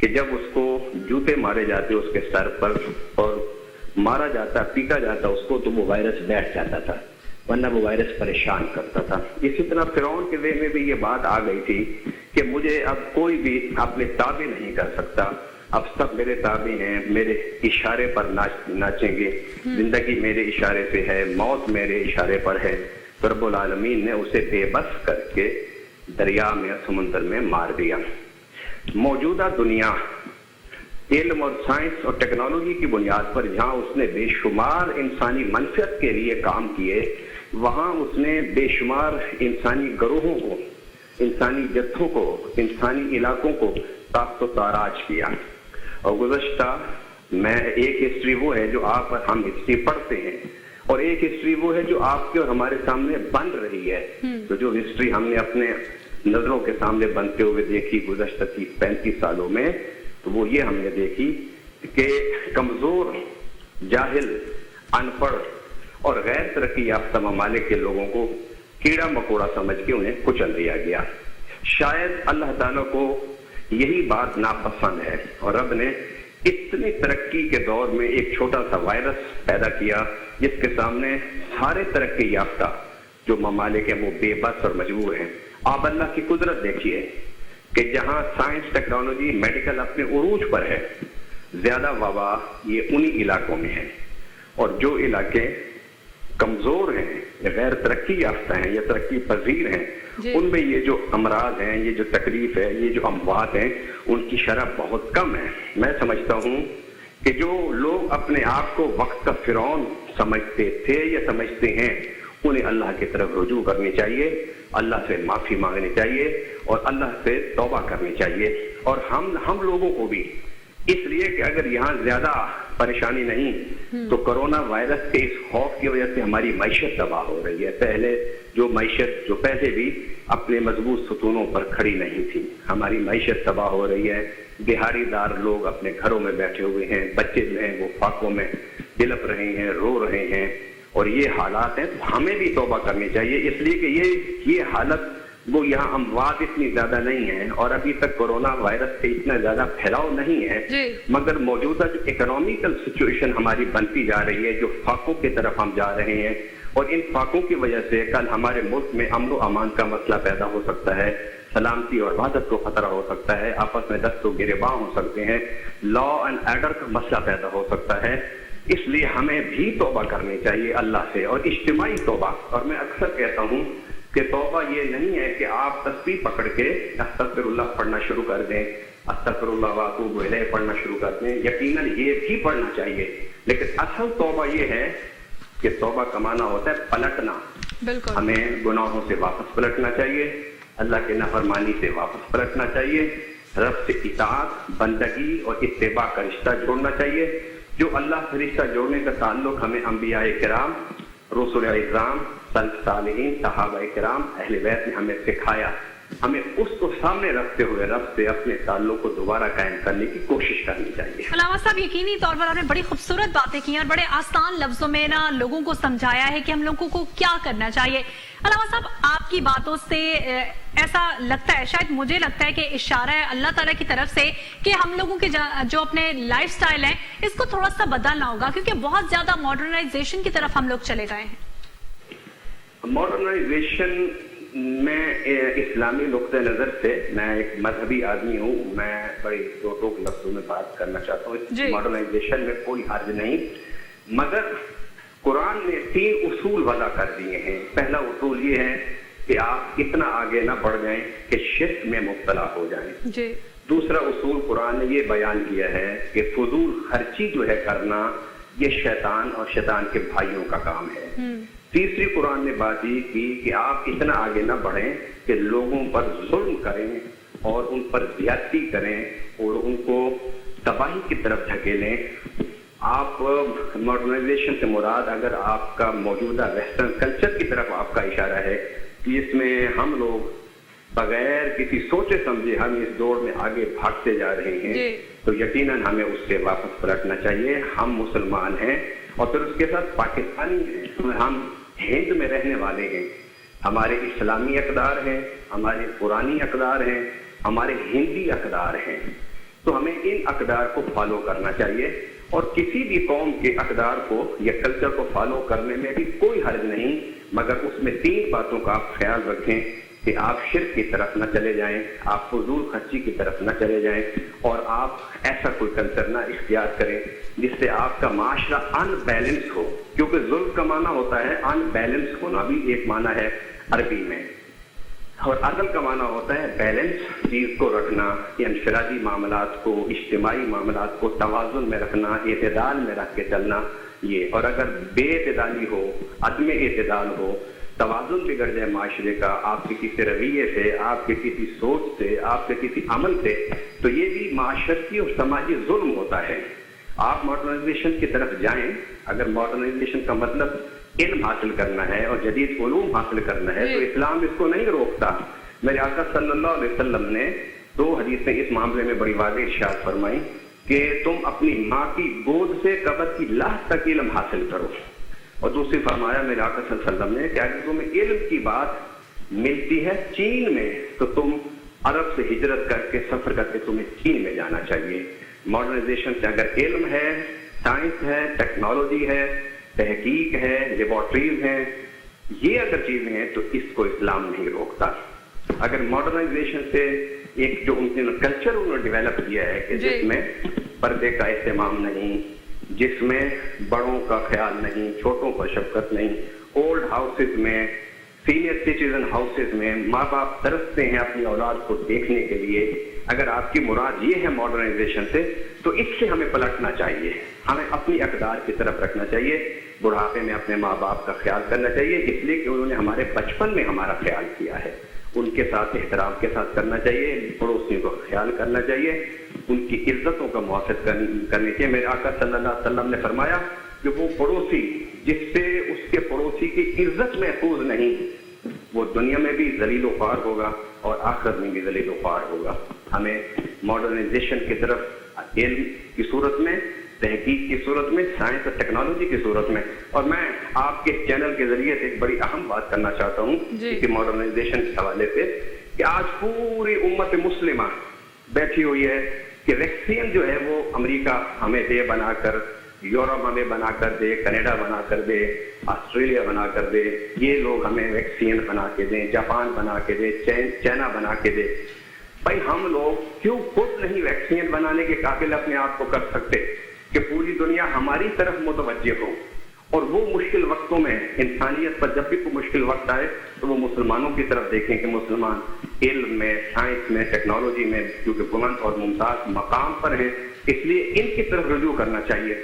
کہ جب اس کو جوتے مارے جاتے اس کے سر پر اور مارا جاتا پیٹا جاتا اس کو تو وہ وائرس بیٹھ جاتا تھا، ورنہ وہ وائرس پریشان کرتا تھا۔ اسی طرح فرعون کے ذہن میں بھی یہ بات آ گئی تھی کہ مجھے اب کوئی بھی اپنے تابع نہیں کر سکتا، اب سب میرے تابع ہیں، میرے اشارے پر ناچیں گے، زندگی میرے اشارے سے ہے، موت میرے اشارے پر ہے۔ تو رب العالمین نے اسے بے بس کر کے دریا میں سمندر میں مار دیا۔ موجودہ دنیا علم اور سائنس اور ٹیکنالوجی کی بنیاد پر جہاں اس نے بے شمار انسانی منفعت کے لیے کام کیے، وہاں اس نے بے شمار انسانی گروہوں کو، انسانی جتھوں کو، انسانی علاقوں کو تاخت و تاراج کیا۔ اور گزشتہ میں ایک ہسٹری وہ ہے جو ہم ہسٹری پڑھتے ہیں، اور ایک ہسٹری وہ ہے جو آپ کے اور ہمارے سامنے بن رہی ہے۔ تو جو ہسٹری ہم نے اپنے نظروں کے سامنے بنتے ہوئے دیکھی گزشتہ 30-35 سالوں میں، تو وہ یہ ہم نے دیکھی کہ کمزور، جاہل، ان پڑھ اور غیر ترقی یافتہ ممالک کے لوگوں کو کیڑا مکوڑا سمجھ کے انہیں کچل دیا گیا۔ شاید اللہ تعالیٰ کو یہی بات ناپسند ہے، اور رب نے اتنی ترقی کے دور میں ایک چھوٹا سا وائرس پیدا کیا جس کے سامنے سارے ترقی یافتہ جو ممالک ہیں وہ بے بس اور مجبور ہیں۔ آپ اللہ کی قدرت دیکھیے کہ جہاں سائنس، ٹیکنالوجی، میڈیکل اپنے عروج پر ہے، زیادہ وبا یہ انہی علاقوں میں ہے، اور جو علاقے کمزور ہیں یا غیر ترقی یافتہ ہیں یا ترقی پذیر ہیں، ان میں یہ جو امراض ہیں، یہ جو تکلیف ہے، یہ جو اموات ہیں، ان کی شرح بہت کم ہے۔ میں سمجھتا ہوں کہ جو لوگ اپنے آپ کو وقت کا فرعون سمجھتے تھے یا سمجھتے ہیں، انہیں اللہ کی طرف رجوع کرنی چاہیے، اللہ سے معافی مانگنی چاہیے اور اللہ سے توبہ کرنی چاہیے۔ اور ہم لوگوں کو بھی، اس لیے کہ اگر یہاں زیادہ پریشانی نہیں تو کرونا وائرس کے اس خوف کی وجہ سے ہماری معیشت تباہ ہو رہی ہے۔ پہلے جو معیشت جو پہلے بھی اپنے مضبوط ستونوں پر کھڑی نہیں تھی، ہماری معیشت تباہ ہو رہی ہے۔ دیہاڑی دار لوگ اپنے گھروں میں بیٹھے ہوئے ہیں، بچے جو ہیں وہ فاقوں میں تڑپ رہے ہیں، رو رہے ہیں، اور یہ حالات ہیں۔ تو ہمیں بھی توبہ کرنی چاہیے، اس لیے کہ یہ حالت وہ یہاں اموات اتنی زیادہ نہیں ہیں اور ابھی تک کورونا وائرس سے اتنا زیادہ پھیلاؤ نہیں ہے، مگر موجودہ جو اکنامیکل سچویشن ہماری بنتی جا رہی ہے، جو فاقوں کی طرف ہم جا رہے ہیں، اور ان فاقوں کی وجہ سے کل ہمارے ملک میں امن و امان کا مسئلہ پیدا ہو سکتا ہے، سلامتی اور وحدت کو خطرہ ہو سکتا ہے، آپس میں دست و گریباں ہو سکتے ہیں، لا اینڈ آرڈر کا مسئلہ پیدا ہو سکتا ہے۔ اس لیے ہمیں بھی توبہ کرنی چاہیے اللہ سے، اور اجتماعی توبہ۔ اور میں اکثر کہتا ہوں کہ توبہ یہ نہیں ہے کہ آپ تسبیح پکڑ کے استغفر اللہ پڑھنا شروع کر دیں، استغفر اللہ واتوب الیہ پڑھنا شروع کر دیں۔ یقیناً یہ بھی پڑھنا چاہیے، لیکن اصل توبہ یہ ہے کہ توبہ کا معنی ہوتا ہے پلٹنا۔ بالکل، ہمیں گناہوں سے واپس پلٹنا چاہیے، اللہ کے نافرمانی سے واپس پلٹنا چاہیے، رب سے اطاعت، بندگی اور اتباع کا رشتہ جوڑنا چاہیے۔ جو اللہ سے رشتہ جوڑنے کا تعلق ہمیں انبیاء کرام، رسول اعظام، سلف صالحین، صحابہ کرام، اہل بیت نے ہمیں سکھایا، ہمیں اس کو سامنے رکھتے ہوئے رب سے اپنے تعلق کو دوبارہ قائم کرنے کی کوشش کرنی چاہیے۔ علامہ صاحب، یقینی طور پر آپ نے بڑی خوبصورت باتیں کی ہیں اور بڑے آسان لفظوں میں لوگوں کو سمجھایا ہے کہ ہم لوگوں کو کیا کرنا چاہیے۔ علامہ صاحب، آپ کی باتوں سے ایسا لگتا ہے، شاید مجھے لگتا ہے کہ اشارہ ہے اللہ تعالیٰ کی طرف سے کہ ہم لوگوں کے جو اپنے لائف سٹائل ہیں اس کو تھوڑا سا بدلنا ہوگا، کیونکہ بہت زیادہ ماڈرنائزیشن کی طرف ہم لوگ چلے گئے ہیں۔ ماڈرنائزیشن میں اسلامی نقطہ نظر سے، میں ایک مذہبی آدمی ہوں، میں بڑے دو ٹوک لفظوں میں بات کرنا چاہتا ہوں۔ ماڈرنائزیشن میں کوئی حرج نہیں، مگر قرآن نے 3 اصول وضع کر دیے ہیں۔ پہلا اصول یہ ہے کہ آپ اتنا آگے نہ بڑھ جائیں کہ شرک میں مبتلا ہو جائیں۔ دوسرا اصول قرآن نے یہ بیان کیا ہے کہ فضول خرچی جو ہے کرنا، یہ شیطان اور شیطان کے بھائیوں کا کام ہے۔ تیسری قرآن نے بات یہ کی کہ آپ اتنا آگے نہ بڑھیں کہ لوگوں پر ظلم کریں اور ان پر زیادتی کریں اور ان کو تباہی کی طرف دھکیلیں۔ آپ ماڈرنائزیشن سے مراد اگر آپ کا موجودہ ویسٹرن کلچر کی طرف آپ کا اشارہ ہے کہ اس میں ہم لوگ بغیر کسی سوچے سمجھے ہم اس دوڑ میں آگے بھاگتے جا رہے ہیں، تو یقیناً ہمیں اس سے واپس پلٹنا چاہیے۔ ہم مسلمان ہیں اور پھر اس کے ساتھ پاکستانی ہیں، ہم ہند میں رہنے والے ہیں، ہمارے اسلامی اقدار ہیں، ہمارے پرانی اقدار ہیں، ہمارے ہندی اقدار ہیں۔ تو ہمیں ان اقدار کو فالو کرنا چاہیے، اور کسی بھی قوم کے اقدار کو یا کلچر کو فالو کرنے میں بھی کوئی حرج نہیں، مگر اس میں 3 باتوں کا آپ خیال رکھیں کہ آپ شرک کی طرف نہ چلے جائیں، آپ فضول خرچی کی طرف نہ چلے جائیں، اور آپ ایسا کوئی کلچر نہ اختیار کریں جس سے آپ کا معاشرہ ان بیلنس ہو، کیونکہ ظلم کا معنی ہوتا ہے ان بیلنس ہونا، بھی ایک معنی ہے عربی میں، اور عدل کا معنی ہوتا ہے بیلنس چیز کو رکھنا، انفرادی معاملات کو، اجتماعی معاملات کو توازن میں رکھنا، اعتدال میں رکھ کے چلنا یہ، اور اگر بے اعتدالی ہو، عدم اعتدال ہو، توازن بگڑ جائے معاشرے کا آپ کے کسی رویے سے، آپ کے کسی سوچ سے، آپ کے کسی عمل سے، تو یہ بھی معاشرتی اور سماجی ظلم ہوتا ہے۔ آپ ماڈرنائزیشن کی طرف جائیں، اگر ماڈرنائزیشن کا مطلب علم حاصل کرنا ہے اور جدید علوم حاصل کرنا ہے تو اسلام اس کو نہیں روکتا۔ میرے آقا صلی اللہ علیہ وسلم نے 2 حدیثیں اس معاملے میں بڑی واضح ارشاد فرمائی کہ تم اپنی ماں کی گود سے قبر کی لاہ تک علم حاصل کرو، اور دوسری فرمایا میرے آقا صلی اللہ علیہ وسلم نے کہ اگر تمہیں علم کی بات ملتی ہے چین میں تو تم عرب سے ہجرت کر کے سفر کر کے تمہیں چین میں جانا چاہیے۔ ماڈرنائزیشن سے اگر علم ہے، سائنس ہے، ٹیکنالوجی ہے، تحقیق ہے، لیبارٹریز ہیں، یہ اگر چیزیں ہیں تو اس کو اسلام نہیں روکتا۔ اگر ماڈرنائزیشن سے ایک جو ان نے کلچر انہوں نے ڈیولپ کیا ہے کہ جس میں پردے کا اہتمام نہیں، جس میں بڑوں کا خیال نہیں، چھوٹوں پر شفقت نہیں، اولڈ ہاؤسز میں، سینئر سٹیزن ہاؤسز میں ماں باپ ترستے ہیں اپنی اولاد کو دیکھنے کے لیے، اگر آپ کی مراد یہ ہے ماڈرنائزیشن سے تو اس سے ہمیں پلٹنا چاہیے، ہمیں اپنی اقدار کی طرف رکھنا چاہیے، بڑھاپے میں اپنے ماں باپ کا خیال کرنا چاہیے، اس لیے کہ انہوں نے ہمارے بچپن میں ہمارا خیال کیا ہے، ان کے ساتھ احترام کے ساتھ کرنا چاہیے، پڑوسیوں کا خیال کرنا چاہیے، ان کی عزتوں کا محافظ کرنے کے۔ میرے آقا صلی اللہ علیہ وسلم نے فرمایا کہ وہ پڑوسی جس سے اس کے پڑوسی کی عزت محفوظ نہیں، وہ دنیا میں بھی ذلیل و خوار ہوگا اور آخرت میں بھی ذلیل و خوار ہوگا۔ ہمیں ماڈرنائزیشن کی طرف علم کی صورت میں، تحقیق کی صورت میں، سائنس اور ٹیکنالوجی کی صورت میں، اور میں آپ کے چینل کے ذریعے سے ایک بڑی اہم بات کرنا چاہتا ہوں کہ ماڈرنائزیشن کے حوالے سے کہ آج پوری امت مسلمہ بیٹھی ہوئی ہے کہ ویکسین جو ہے وہ امریکہ ہمیں دے بنا کر، یورپ ہمیں بنا کر دے، کینیڈا بنا کر دے، آسٹریلیا بنا کر دے، یہ لوگ ہمیں ویکسین بنا کے دیں، جاپان بنا کے دے، چائنا بنا کے دے۔ بھائی ہم لوگ کیوں خود نہیں ویکسین بنانے کے قابل اپنے آپ کو کر سکتے کہ پوری دنیا ہماری طرف متوجہ ہو، اور وہ مشکل وقتوں میں انسانیت پر جب بھی کوئی مشکل وقت آئے تو وہ مسلمانوں کی طرف دیکھیں کہ مسلمان علم میں، سائنس میں، ٹیکنالوجی میں کیونکہ بلند اور ممتاز مقام پر ہیں، اس لیے ان کی طرف رجوع کرنا چاہیے۔